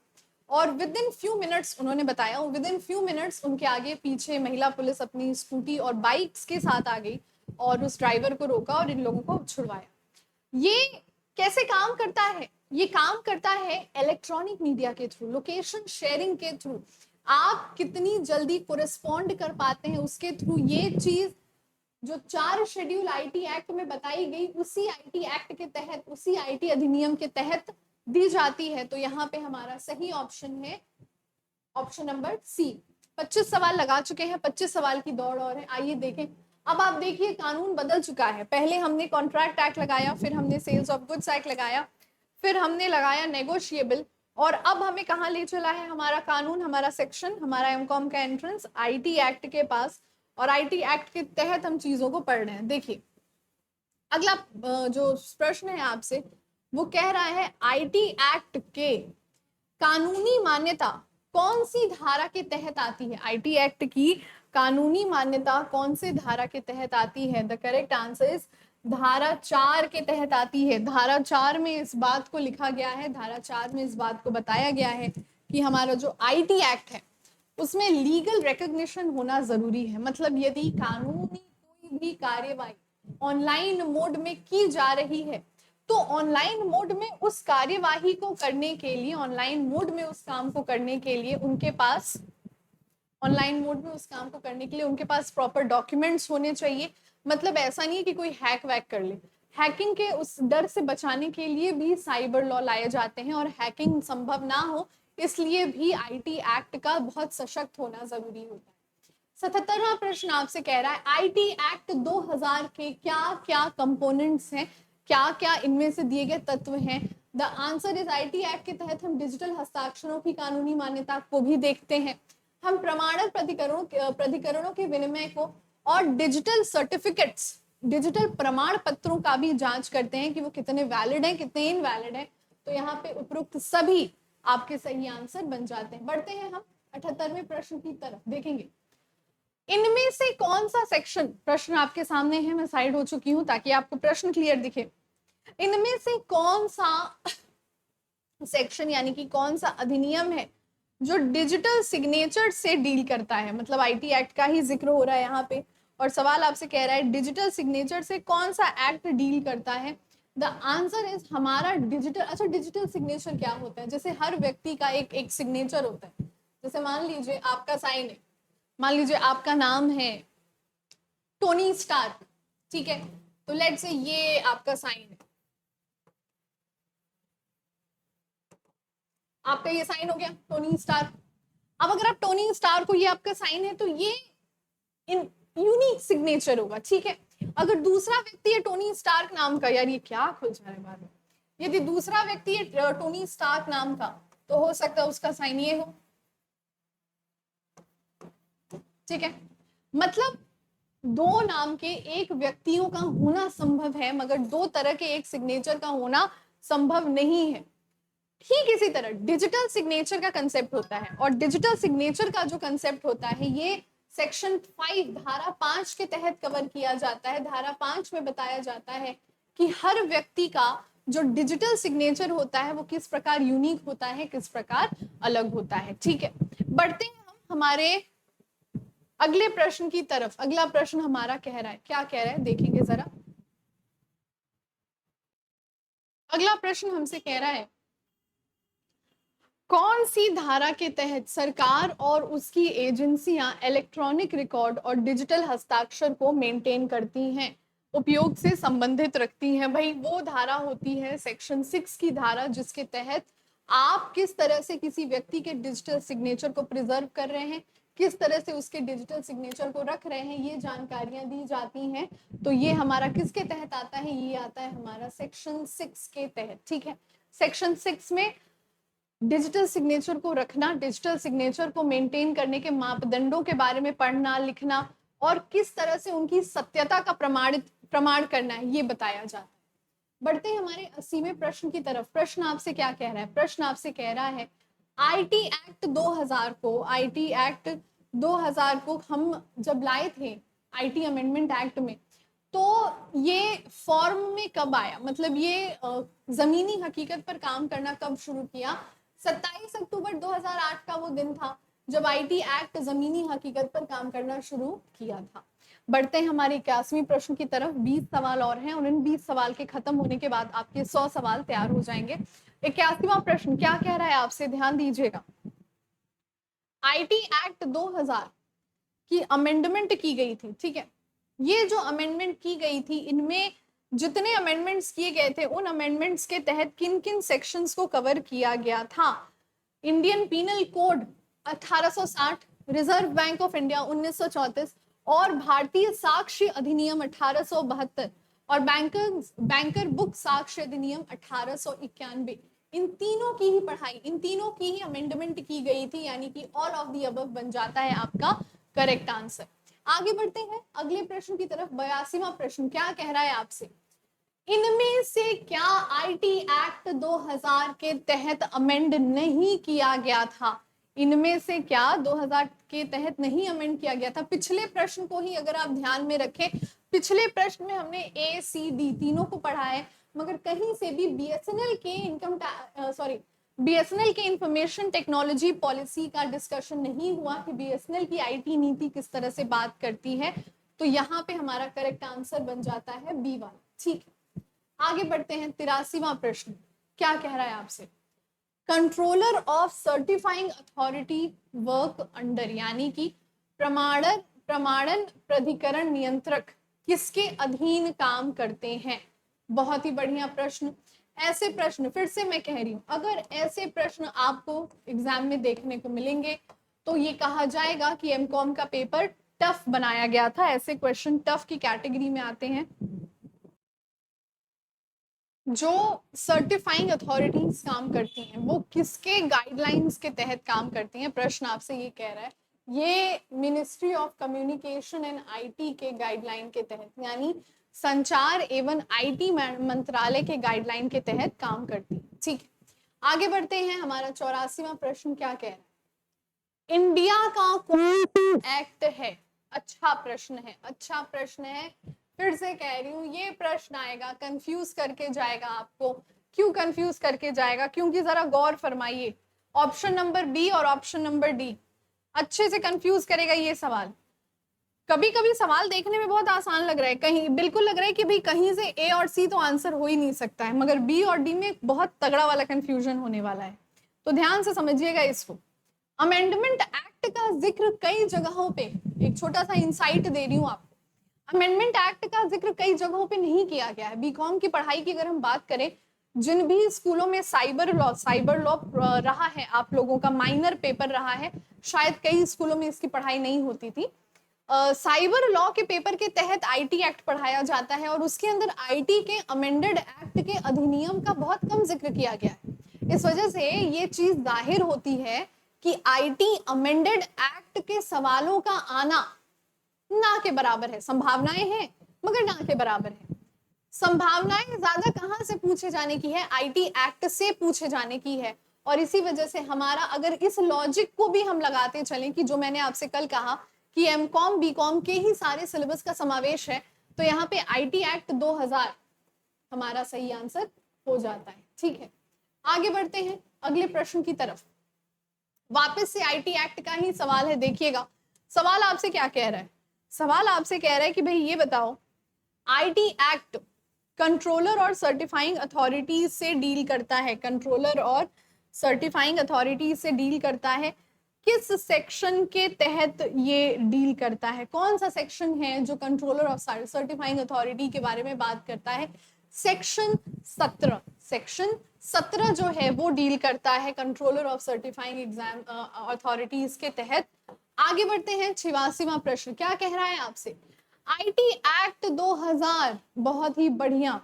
और विद इन फ्यू मिनट्स उन्होंने बताया, विद इन फ्यू मिनट्स उनके आगे पीछे महिला पुलिस अपनी स्कूटी और बाइक्स के साथ आ गई और उस ड्राइवर को रोका और इन लोगों को छुड़वाया। ये कैसे काम करता है? ये काम करता है इलेक्ट्रॉनिक मीडिया के थ्रू, लोकेशन शेयरिंग के थ्रू। आप कितनी जल्दी कोरेस्पॉन्ड कर पाते हैं उसके थ्रू। ये चीज जो 4 शेड्यूल आईटी एक्ट में बताई गई उसी आईटी एक्ट के तहत, उसी आईटी अधिनियम के तहत दी जाती है। तो यहाँ पे हमारा सही ऑप्शन है ऑप्शन नंबर सी। 25 सवाल लगा चुके हैं, 25 सवाल की दौड़ और है। आइए देखें। अब आप देखिए कानून बदल चुका है। पहले हमने कॉन्ट्रैक्ट एक्ट लगाया, फिर हमने सेल्स ऑफ गुड्स एक्ट लगाया, फिर हमने लगाया नेगोशिएबल, और अब हमें कहाँ ले चला है हमारा कानून, हमारा सेक्शन, हमारा एमकॉम का एंट्रेंस आईटी एक्ट के पास। और आईटी एक्ट के तहत हम चीजों को पढ़ रहे हैं। देखिए अगला जो प्रश्न है आपसे वो कह रहा है आईटी एक्ट के कानूनी मान्यता कौन सी धारा के तहत आती है? आईटी एक्ट की कानूनी मान्यता कौन से धारा के तहत आती है? द करेक्ट आंसर इज धारा 4 के तहत आती है। धारा 4 में इस बात को लिखा गया है, धारा 4 में इस बात को बताया गया है कि हमारा जो आईटी एक्ट है उसमें लीगल रिकॉग्निशन होना जरूरी है। मतलब यदि कानूनी कोई भी कार्यवाही ऑनलाइन मोड में की जा रही है तो ऑनलाइन मोड में उस कार्यवाही को करने के लिए, ऑनलाइन मोड में उस काम को करने के लिए उनके पास, ऑनलाइन मोड में उस काम को करने के लिए उनके पास प्रॉपर डॉक्यूमेंट्स होने चाहिए। मतलब ऐसा नहीं है कि कोई हैक वैक कर ले। हैकिंग के उस डर से बचाने के लिए भी साइबर लॉ लाए जाते हैं और हैकिंग संभव ना हो इसलिए भी आईटी एक्ट का बहुत सशक्त होना जरूरी होता है। 77वां प्रश्न आपसे कह रहा है आईटी एक्ट 2000 के क्या क्या कंपोनेंट्स हैं, क्या क्या इनमें से दिए गए तत्व हैं? The answer is IT act के तहत हम डिजिटल हस्ताक्षरों की कानूनी मान्यता को भी देखते हैं, हम प्रमाणित प्राधिकरणों के विनिमय को और डिजिटल सर्टिफिकेट्स, डिजिटल प्रमाण पत्रों का भी जांच करते हैं कि वो कितने वैलिड हैं, कितने इनवैलिड हैं। तो यहाँ पे उपरोक्त सभी आपके सही आंसर बन जाते हैं। बढ़ते हैं हम 78वें प्रश्न की तरफ। देखेंगे इनमें से कौन सा सेक्शन, प्रश्न आपके सामने है, मैं साइड हो चुकी हूं ताकि आपको प्रश्न क्लियर दिखे। इनमें से कौन सा सेक्शन यानी कि कौन सा अधिनियम है जो डिजिटल सिग्नेचर से डील करता है? मतलब आईटी एक्ट का ही जिक्र हो रहा है यहाँ पे और सवाल आपसे कह रहा है डिजिटल सिग्नेचर से कौन सा एक्ट डील करता है? द आंसर इज हमारा डिजिटल। अच्छा, डिजिटल सिग्नेचर क्या होता है? जैसे हर व्यक्ति का एक सिग्नेचर होता है। जैसे मान लीजिए आपका साइन है, मान लीजिए आपका नाम है टोनी स्टार्क, ठीक है, तो लेट से ये आपका साइन है, आपका ये साइन हो गया टोनी स्टार्क। अब अगर आप टोनी स्टार को, ये आपका साइन है, तो ये यूनिक सिग्नेचर होगा, ठीक है। अगर दूसरा व्यक्ति है टोनी स्टार्क नाम का, यार ये क्या खुल जा रहा है बार, यदि दूसरा व्यक्ति है टोनी स्टार्क नाम का तो हो सकता है उसका साइन ये हो, ठीक है। मतलब दो नाम के एक व्यक्तियों का होना संभव है मगर दो तरह के एक सिग्नेचर का होना संभव नहीं है। ठीक इसी तरह डिजिटल सिग्नेचर का कंसेप्ट होता है और डिजिटल सिग्नेचर का जो कंसेप्ट होता है ये सेक्शन 5 धारा 5 के तहत कवर किया जाता है। धारा 5 में बताया जाता है कि हर व्यक्ति का जो डिजिटल सिग्नेचर होता है वो किस प्रकार यूनिक होता है, किस प्रकार अलग होता है, ठीक है। बढ़ते हैं हम हमारे अगले प्रश्न की तरफ। अगला प्रश्न हमारा कह रहा है, क्या कह रहा है देखेंगे जरा। अगला प्रश्न हमसे कह रहा है कौन सी धारा के तहत सरकार और उसकी एजेंसियां इलेक्ट्रॉनिक रिकॉर्ड और डिजिटल हस्ताक्षर को मेंटेन करती हैं, उपयोग से संबंधित रखती हैं? भाई वो धारा होती है सेक्शन 6 की धारा जिसके तहत आप किस तरह से किसी व्यक्ति के डिजिटल सिग्नेचर को प्रिजर्व कर रहे हैं, किस तरह से उसके डिजिटल सिग्नेचर को रख रहे हैं, ये जानकारियां दी जाती हैं। तो ये हमारा किसके तहत आता है, ये आता है हमारा सेक्शन 6 के तहत। ठीक है, सेक्शन 6 में डिजिटल सिग्नेचर को रखना, डिजिटल सिग्नेचर को मेंटेन करने के मापदंडों के बारे में पढ़ना लिखना और किस तरह से उनकी सत्यता का प्रमाण करना है, ये बताया जाता है। बढ़ते हैं हमारे 80वें प्रश्न की तरफ। प्रश्न आपसे क्या कह रहा है, प्रश्न आपसे कह रहा है आईटी एक्ट 2000 को, आईटी एक्ट 2000 को हम जब लाए थे आईटी अमेंडमेंट एक्ट में, तो ये फॉर्म में कब आया, मतलब ये जमीनी हकीकत पर काम करना कब शुरू किया। 27 अक्टूबर 2008 का वो दिन था जब आईटी एक्ट जमीनी हकीकत पर काम करना शुरू किया था। बढ़ते हैं हमारे 81वें प्रश्न की तरफ। 20 सवाल और हैं और इन 20 सवाल के खत्म होने के बाद आपके 100 सवाल तैयार हो जाएंगे। 81वां प्रश्न क्या कह रहा है आपसे, ध्यान दीजिएगा। आईटी एक्ट 2000 की अमेंडमेंट की गई थी, ठीक है। ये जो अमेंडमेंट की गई थी, इनमें जितने अमेंडमेंट्स किए गए थे उन अमेंडमेंट्स के तहत किन किन सेक्शंस को कवर किया गया था। Indian Penal Code 1860, Reserve Bank of India 1934 और भारतीय साक्ष्य अधिनियम 1872 और बैंकर बुक साक्ष्य अधिनियम 1891। इन तीनों की ही पढ़ाई, इन तीनों की ही अमेंडमेंट की गई थी, यानी कि ऑल ऑफ द अबव बन जाता है आपका करेक्ट आंसर। आगे बढ़ते हैं अगले प्रश्न की तरफ। 82वां प्रश्न क्या कह रहा है आपसे, इनमें से क्या आईटी एक्ट 2000 के तहत अमेंड नहीं किया गया था। इनमें से क्या 2000 के तहत नहीं अमेंड किया गया था। पिछले प्रश्न को ही अगर आप ध्यान में रखें, पिछले प्रश्न में हमने ए सी डी तीनों को पढ़ा है, मगर कहीं से भी बीएसएनएल के बीएसएनएल के इंफॉर्मेशन टेक्नोलॉजी पॉलिसी का डिस्कशन नहीं हुआ कि बीएसएनएल की आईटी नीति किस तरह से बात करती है। तो यहाँ पे हमारा करेक्ट आंसर बन जाता है बी वाला। ठीक है, आगे बढ़ते हैं। 83वां प्रश्न क्या कह रहा है आपसे, controller of certifying authority work under, यानी कि प्रमाणन प्राधिकरण नियंत्रक किसके अधीन काम करते हैं। बहुत ही बढ़िया प्रश्न। ऐसे प्रश्न, फिर से मैं कह रही हूं, अगर ऐसे प्रश्न आपको एग्जाम में देखने को मिलेंगे तो ये कहा जाएगा कि एमकॉम का पेपर टफ बनाया गया था। ऐसे क्वेश्चन टफ की कैटेगरी में आते हैं। जो सर्टिफाइंग अथॉरिटीज काम करती हैं वो किसके गाइडलाइंस के तहत काम करती हैं। प्रश्न आपसे ये कह रहा है, ये ministry of communication and IT के गाइडलाइन के तहत, यानी संचार एवं आईटी मंत्रालय के गाइडलाइन के तहत काम करती है। ठीक है, आगे बढ़ते हैं। हमारा 84वां प्रश्न क्या कह रहा है, इंडिया का कौन सा एक्ट है। अच्छा प्रश्न है, अच्छा प्रश्न है। फिर से कह रही हूँ, ये प्रश्न आएगा कंफ्यूज करके जाएगा आपको। क्यों कंफ्यूज करके जाएगा, क्योंकि जरा गौर फरमाइए, ऑप्शन नंबर बी और ऑप्शन नंबर डी अच्छे से कंफ्यूज करेगा ये सवाल। कभी कभी सवाल देखने में बहुत आसान लग रहा है, कहीं बिल्कुल लग रहा है कि भाई कहीं से ए और सी तो आंसर हो ही नहीं सकता है, मगर बी और डी में बहुत तगड़ा वाला कंफ्यूजन होने वाला है। तो ध्यान से समझिएगा इसको। अमेंडमेंट एक्ट का जिक्र कई जगहों पे, एक छोटा सा इंसाइट दे रही हूँ आपको, अमेंडमेंट एक्ट का जिक्र कई जगहों पे नहीं किया गया है। बीकॉम की पढ़ाई की अगर हम बात करें, जिन भी स्कूलों में साइबर लॉ रहा है, आप लोगों का माइनर पेपर रहा है, शायद कई स्कूलों में इसकी पढ़ाई नहीं होती थी। साइबर लॉ के पेपर के तहत आईटी एक्ट पढ़ाया जाता है और उसके अंदर आईटी के अमेंडेड एक्ट के अधिनियम का बहुत कम जिक्र किया गया है। इस वजह से ये चीज जाहिर होती है कि आईटी अमेंडेड एक्ट के सवालों का आना ना के बराबर है। संभावनाएं हैं मगर ना के बराबर है। संभावनाएं ज्यादा कहां से पूछे जाने की है, आईटी एक्ट से पूछे जाने की है। और इसी वजह से हमारा, अगर इस लॉजिक को भी हम लगाते चलें कि जो मैंने आपसे कल कहा कि एमकॉम बीकॉम के ही सारे सिलेबस का समावेश है, तो यहाँ पे आईटी एक्ट 2000 हमारा सही आंसर हो जाता है। ठीक है, आगे बढ़ते हैं अगले प्रश्न की तरफ। वापस से आईटी एक्ट का ही सवाल है, देखिएगा सवाल आपसे क्या कह रहा है। सवाल आपसे कह रहा है कि भाई ये बताओ, आईटी एक्ट कंट्रोलर और सर्टिफाइंग अथॉरिटीज से डील करता है, कंट्रोलर और सर्टिफाइंग अथॉरिटीज से डील करता है। किस सेक्शन के तहत ये डील करता है, कौन सा सेक्शन है जो कंट्रोलर और सर्टिफाइंग अथॉरिटी के बारे में बात करता है। सेक्शन 17, सेक्शन 17 जो है वो डील करता है controller of certifying exam authorities के तहत आगे बढ़ते हैं 86वां प्रश्न। क्या कह रहा है आपसे? आईटी एक्ट 2000, बहुत ही बढ़िया।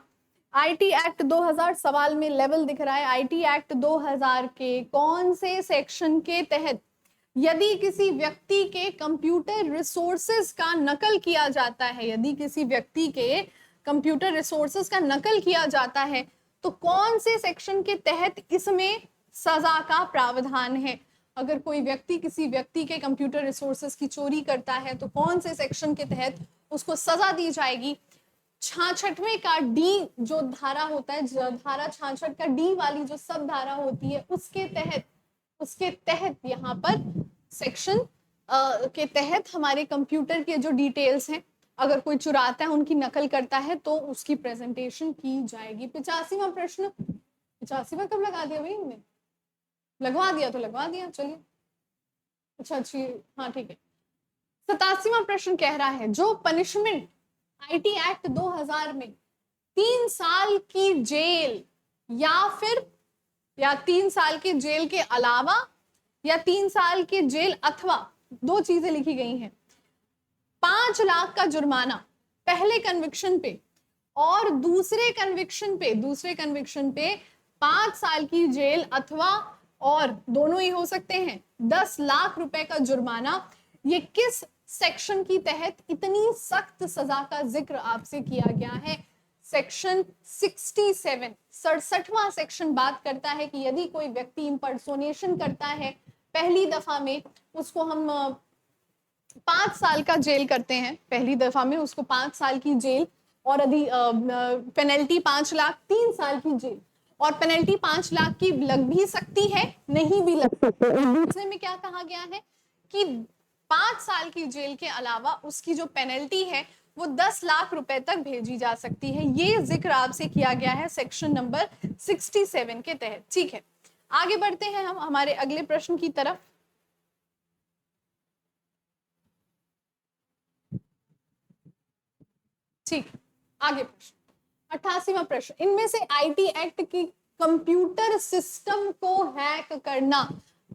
आईटी एक्ट 2000 सवाल में लेवल दिख रहा है। आईटी एक्ट 2000 के कौन से सेक्शन के तहत यदि किसी व्यक्ति के कंप्यूटर रिसोर्सेज का नकल किया जाता है, यदि किसी व्यक्ति के कंप्यूटर रिसोर्सेज का नकल किया जाता है तो कौन से सेक्शन के तहत इसमें सजा का प्रावधान है? अगर कोई व्यक्ति किसी व्यक्ति के कंप्यूटर रिसोर्सेज की चोरी करता है तो कौन से सेक्शन के तहत उसको सजा दी जाएगी? 66वें का डी जो धारा होता है, धारा 66 का डी वाली जो सब धारा होती है, उसके तहत यहाँ पर सेक्शन के तहत हमारे कंप्यूटर के जो डिटेल्स हैं, अगर कोई चुराता है, उनकी नकल करता है तो उसकी प्रेजेंटेशन की जाएगी। 85वां प्रश्न, 85वां कब लगा दिया भाई? हमने लगवा दिया तो लगवा दिया, चलिए अच्छा अच्छी, हाँ ठीक है। 87वां प्रश्न कह रहा है जो पनिशमेंट आईटी एक्ट 2000 में 3 साल की जेल या 3 साल की जेल के अलावा या 3 साल की जेल अथवा, दो चीजें लिखी गई हैं, 5 लाख का जुर्माना पहले कन्विक्शन पे और दूसरे कन्विक्शन पे 5 साल की जेल अथवा, और दोनों ही हो सकते हैं, 10 लाख रुपए का जुर्माना। ये किस सेक्शन की तहत इतनी सख्त सजा का जिक्र आपसे किया गया है? सेक्शन 67, 67वां सेक्शन बात करता है कि यदि कोई व्यक्ति इंपर्सोनेशन करता है पहली दफा में, उसको हम 5 साल का जेल करते हैं, पहली दफा में उसको 5 साल की जेल और पेनल्टी 5 लाख, 3 साल की जेल, और पेनल्टी 5 लाख की लग भी सकती है, नहीं भी लग सकती है। दूसरे में क्या कहा गया है कि 5 साल की जेल के अलावा उसकी जो पेनल्टी है वो 10 लाख रुपए तक भेजी जा सकती है। ये जिक्र आपसे किया गया है सेक्शन नंबर 67 के तहत। ठीक है, आगे बढ़ते हैं हम हमारे अगले प्रश्न की तरफ। ठीक, आगे प्रश्न 88वां प्रश्न, इनमें से आईटी एक्ट की कंप्यूटर सिस्टम को हैक करना,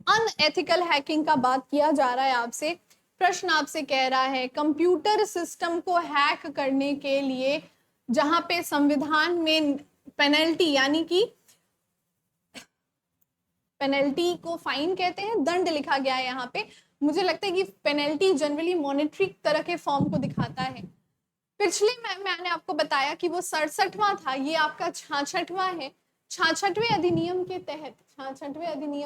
अनएथिकल हैकिंग का बात किया जा रहा है आपसे। प्रश्न आपसे कह रहा है कंप्यूटर सिस्टम को हैक करने के लिए जहां पे संविधान में पेनल्टी, यानी कि पेनल्टी को फाइन कहते हैं, दंड लिखा गया है यहाँ पे। मुझे लगता है कि पेनल्टी जनरली मॉनेटरी तरह के फॉर्म को दिखाता है। पिछले मैंने आपको बताया कि वो 67वां था, ये आपका 66वां है। 66वें अधिनियम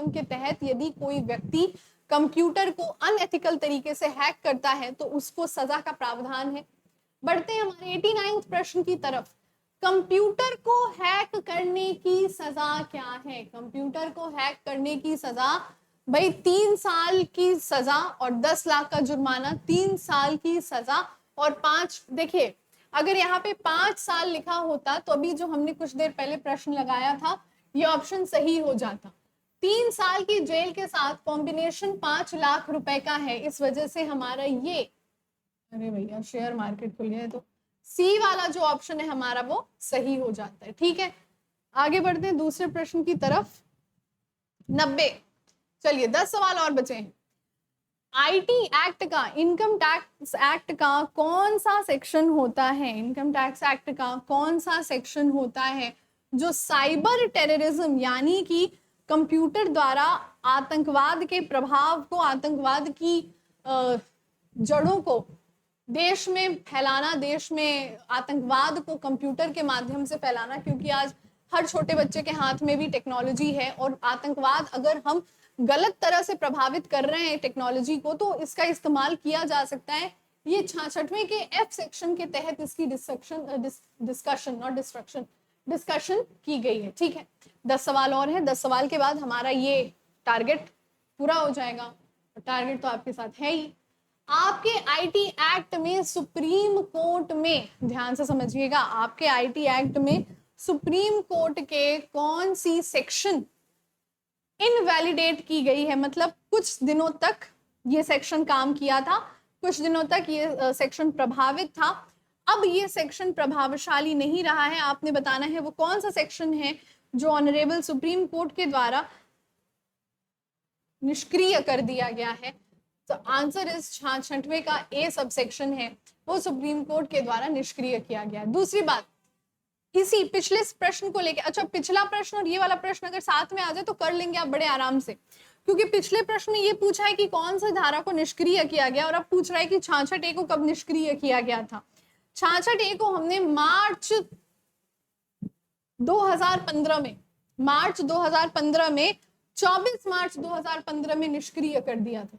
के तहत यदि कोई व्यक्ति कंप्यूटर को अनएथिकल तरीके से हैक करता है तो उसको सजा का प्रावधान है। बढ़ते हैं हमारे 89वें प्रश्न की तरफ। कंप्यूटर को हैक करने की सजा क्या है? कंप्यूटर को हैक करने की सजा भाई 3 साल की सजा और 10 लाख का जुर्माना, 3 साल की सजा और 5, देखिए अगर यहाँ पे 5 साल लिखा होता तो अभी जो हमने कुछ देर पहले प्रश्न लगाया था ये ऑप्शन सही हो जाता। 3 साल की जेल के साथ कॉम्बिनेशन 5 लाख रुपए का है, इस वजह से हमारा ये, अरे भैया शेयर मार्केट खुल गया है, तो सी वाला जो ऑप्शन है हमारा वो सही हो जाता है। ठीक है, आगे बढ़ते हैं दूसरे प्रश्न की तरफ। 90, चलिए 10 सवाल और बचे हैं। आईटी एक्ट का, इनकम टैक्स एक्ट का कौन सा सेक्शन होता है? इनकम टैक्स एक्ट का कौन सा सेक्शन होता है जो साइबर टेररिज्म, यानी कि कंप्यूटर द्वारा आतंकवाद के प्रभाव को, आतंकवाद की जड़ों को देश में फैलाना, देश में आतंकवाद को कंप्यूटर के माध्यम से फैलाना, क्योंकि आज हर छोटे बच्चे के हाथ में भी टेक्नोलॉजी है और आतंकवाद अगर हम गलत तरह से प्रभावित कर रहे हैं टेक्नोलॉजी को तो इसका इस्तेमाल किया जा सकता है। ये 66वें के एफ सेक्शन के तहत इसकी डिस्कशन की गई है। ठीक है, 10 सवाल और है, 10 सवाल के बाद हमारा ये टारगेट पूरा हो जाएगा और टारगेट तो आपके साथ है ही। आपके आईटी एक्ट में सुप्रीम कोर्ट में, ध्यान से समझिएगा, आपके आईटी एक्ट में सुप्रीम कोर्ट के कौन सी सेक्शन इनवैलिडेट की गई है? मतलब कुछ दिनों तक ये सेक्शन काम किया था, कुछ दिनों तक ये सेक्शन प्रभावित था, अब ये सेक्शन प्रभावशाली नहीं रहा है। आपने बताना है वो कौन सा सेक्शन है जो ऑनरेबल सुप्रीम कोर्ट के द्वारा निष्क्रिय कर दिया गया है। तो आंसर इस 66वें का ए सबसेक्शन है, वो सुप्रीम कोर्ट के द्वारा निष्क्रिय किया गया है। दूसरी बात, इसी पिछले प्रश्न को लेके, अच्छा पिछला प्रश्न और ये वाला प्रश्न अगर साथ में आ जाए तो कर लेंगे आप बड़े आराम से, क्योंकि पिछले प्रश्न में ये पूछा है कि कौन सा धारा को निष्क्रिय किया गया, और अब पूछ रहा है कि 66A को कब निष्क्रिय किया गया था। 66A को हमने मार्च 2015 में, मार्च 2015 में 24 मार्च 2015 में निष्क्रिय कर दिया था।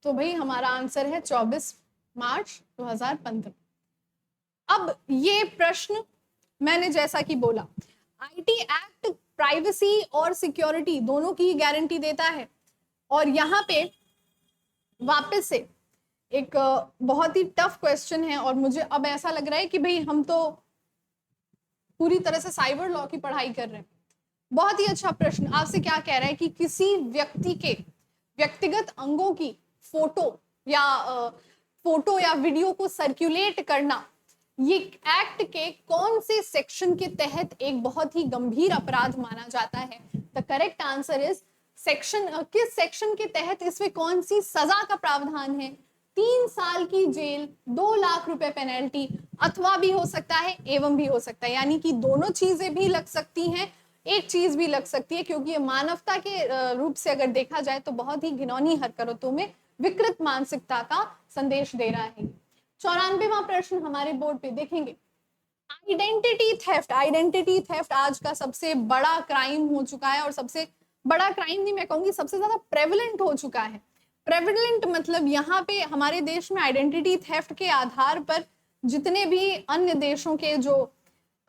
तो भाई हमारा आंसर है 24 मार्च 2015। अब ये प्रश्न मैंने जैसा कि बोला, आईटी एक्ट प्राइवेसी और सिक्योरिटी दोनों की गारंटी देता है, और यहाँ पे वापस से एक बहुत ही टफ क्वेश्चन है, और मुझे अब ऐसा लग रहा है कि भाई हम तो पूरी तरह से साइबर लॉ की पढ़ाई कर रहे हैं। बहुत ही अच्छा प्रश्न आपसे क्या कह रहा है कि किसी व्यक्ति के व्यक्तिगत अंगों की फोटो या वीडियो को सर्कुलेट करना, ये एक्ट के कौन से सेक्शन के तहत एक बहुत ही गंभीर अपराध माना जाता है? The correct answer is section, किस सेक्शन के तहत इसमें कौन सी सजा का प्रावधान है? 3 साल की जेल, 2 लाख रुपए पेनल्टी, अथवा भी हो सकता है एवं भी हो सकता है, यानी कि दोनों चीजें भी लग सकती हैं, एक चीज भी लग सकती है, क्योंकि ये मानवता के रूप से अगर देखा जाए तो बहुत ही घिनौनी हरकतों में विकृत मानसिकता का संदेश दे रहा है। 94वां प्रश्न हमारे बोर्ड पे देखेंगे, आइडेंटिटी थेफ्ट। आइडेंटिटी थेफ्ट आज का सबसे बड़ा क्राइम हो चुका है, और सबसे बड़ा क्राइम नहीं, मैं कहूंगी सबसे ज्यादा प्रेवलेंट हो चुका है। प्रेवलेंट मतलब यहाँ पे हमारे देश में आइडेंटिटी थेफ्ट के आधार पर जितने भी अन्य देशों के जो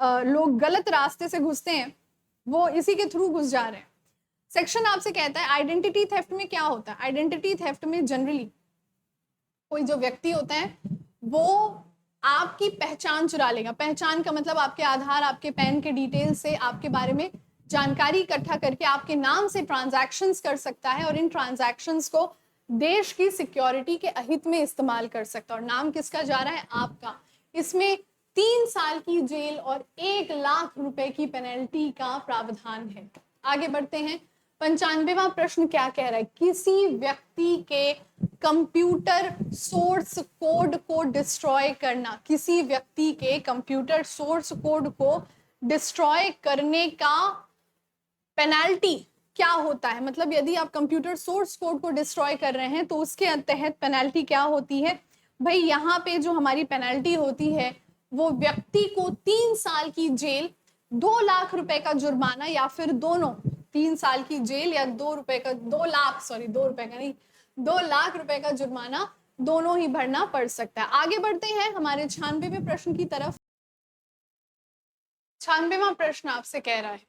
लोग गलत रास्ते से घुसते हैं वो इसी के थ्रू घुस जा रहे हैं। सेक्शन आपसे कहता है आइडेंटिटी थेफ्ट में क्या होता है। आइडेंटिटी थेफ्ट में जनरली कोई जो व्यक्ति होता है वो आपकी पहचान चुरा लेगा। पहचान का मतलब आपके आधार, आपके पैन के डिटेल से आपके बारे में जानकारी इकट्ठा करके आपके नाम से ट्रांजैक्शंस कर सकता है, और इन ट्रांजैक्शंस को देश की सिक्योरिटी के अहित में इस्तेमाल कर सकता है। और नाम किसका जा रहा है? आपका। इसमें 3 साल की जेल और 1 लाख रुपए की पेनल्टी का प्रावधान है। आगे बढ़ते हैं। 95वां प्रश्न क्या कह रहा है? किसी व्यक्ति के कंप्यूटर सोर्स कोड को डिस्ट्रॉय करना। किसी व्यक्ति के कंप्यूटर सोर्स कोड को डिस्ट्रॉय करने का पेनल्टी क्या होता है? मतलब यदि आप कंप्यूटर सोर्स कोड को डिस्ट्रॉय कर रहे हैं तो उसके तहत पेनल्टी क्या होती है? भाई यहाँ पे जो हमारी पेनल्टी होती है वो व्यक्ति को 3 साल की जेल, 2 लाख रुपए का जुर्माना, या फिर दोनों, 3 साल की जेल या 2 रुपए का 2 लाख, सॉरी 2 रुपए का नहीं, 2 लाख रुपए का जुर्माना, दोनों ही भरना पड़ सकता है। आगे बढ़ते हैं हमारे 96वें प्रश्न की तरफ। 96वां प्रश्न आपसे कह रहा है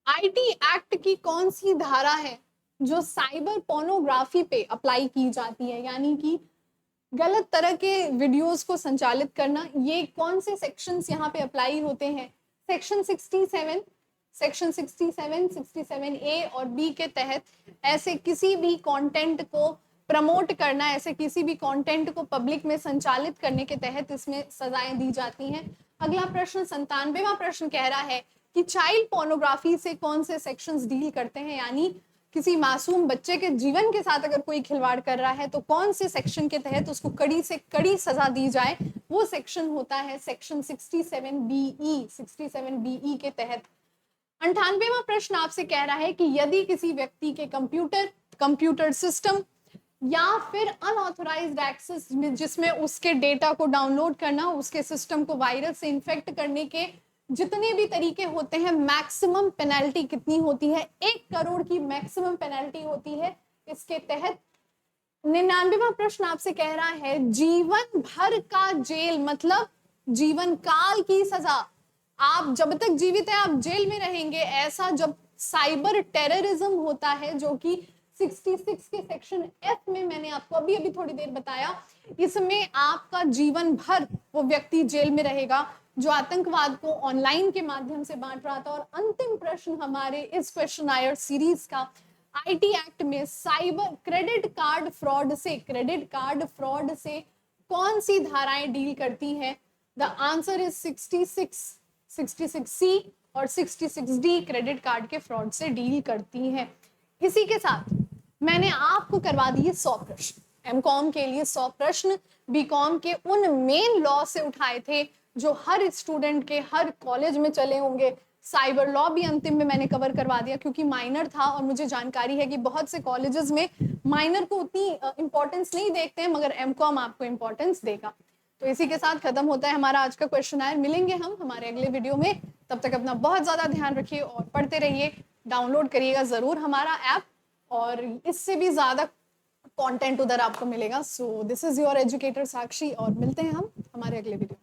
आईटी एक्ट की कौन सी धारा है जो साइबर पोर्नोग्राफी पे अप्लाई की जाती है, यानी कि गलत तरह के वीडियोस को संचालित करना। ये कौन से सेक्शंस यहाँ पे अप्लाई होते हैं? सेक्शन 67, सेक्शन 67, 67A और B के तहत ऐसे किसी भी कंटेंट को प्रमोट करना, ऐसे किसी भी कंटेंट को पब्लिक में संचालित करने के तहत इसमें सजाएं दी जाती हैं। अगला प्रश्न 97वां प्रश्न कह रहा है कि चाइल्ड पोर्नोग्राफी से कौन से सेक्शंस डील करते हैं, यानी किसी मासूम बच्चे के जीवन के साथ अगर कोई खिलवाड़ कर रहा है तो कौन से सेक्शन के तहत उसको कड़ी से कड़ी सजा दी जाए, वो सेक्शन होता है सेक्शन 67BE। 67BE के तहत 98वां प्रश्न आपसे कह रहा है कि यदि किसी व्यक्ति के कंप्यूटर सिस्टम या फिर अनऑथराइज्ड एक्सेस जिसमें उसके डेटा को डाउनलोड करना, उसके सिस्टम को वायरस से इन्फेक्ट करने के जितने भी तरीके होते हैं, मैक्सिमम पेनल्टी कितनी होती है? 1 करोड़ की मैक्सिमम पेनल्टी होती है इसके तहत। 99वां प्रश्न आपसे कह रहा है जीवन भर का जेल, मतलब जीवन काल की सजा। आप जब तक जीवित हैं आप जेल में रहेंगे। ऐसा जब साइबर टेररिज्म होता है, जो कि 66 के सेक्शन F में मैंने आपको अभी अभी थोड़ी देर बताया, इसमें आपका जीवन भर वो व्यक्ति जेल में रहेगा जो आतंकवाद को ऑनलाइन के माध्यम से बांट रहा था। और अंतिम प्रश्न हमारे इस क्वेश्चन आयर सीरीज का, आईटी एक्ट में साइबर क्रेडिट कार्ड फ्रॉड से कौन सी धाराएं डील करती हैं? द आंसर इज 66C और 66D क्रेडिट कार्ड के फ्रॉड से डील करती हैं। इसी के साथ मैंने आपको करवा दिए 100 प्रश्न, एमकॉम के लिए 100 प्रश्न बीकॉम के उन मेन लॉ से उठाए थे जो हर स्टूडेंट के हर कॉलेज में चले होंगे। साइबर लॉ भी अंतिम में मैंने कवर करवा दिया क्योंकि माइनर था और मुझे जानकारी है कि बहुत से कॉलेजेस में माइनर को उतनी इंपॉर्टेंस नहीं देखते हैं, मगर एमकॉम आपको इंपॉर्टेंस देगा। तो इसी के साथ खत्म होता है हमारा आज का क्वेश्चन आयर। मिलेंगे हम हमारे अगले वीडियो में, तब तक अपना बहुत ज़्यादा ध्यान रखिए और पढ़ते रहिए। डाउनलोड करिएगा ज़रूर हमारा ऐप, और इससे भी ज़्यादा कंटेंट उधर आपको मिलेगा। So this is your educator Sakshi, और मिलते हैं हम हमारे अगले वीडियो।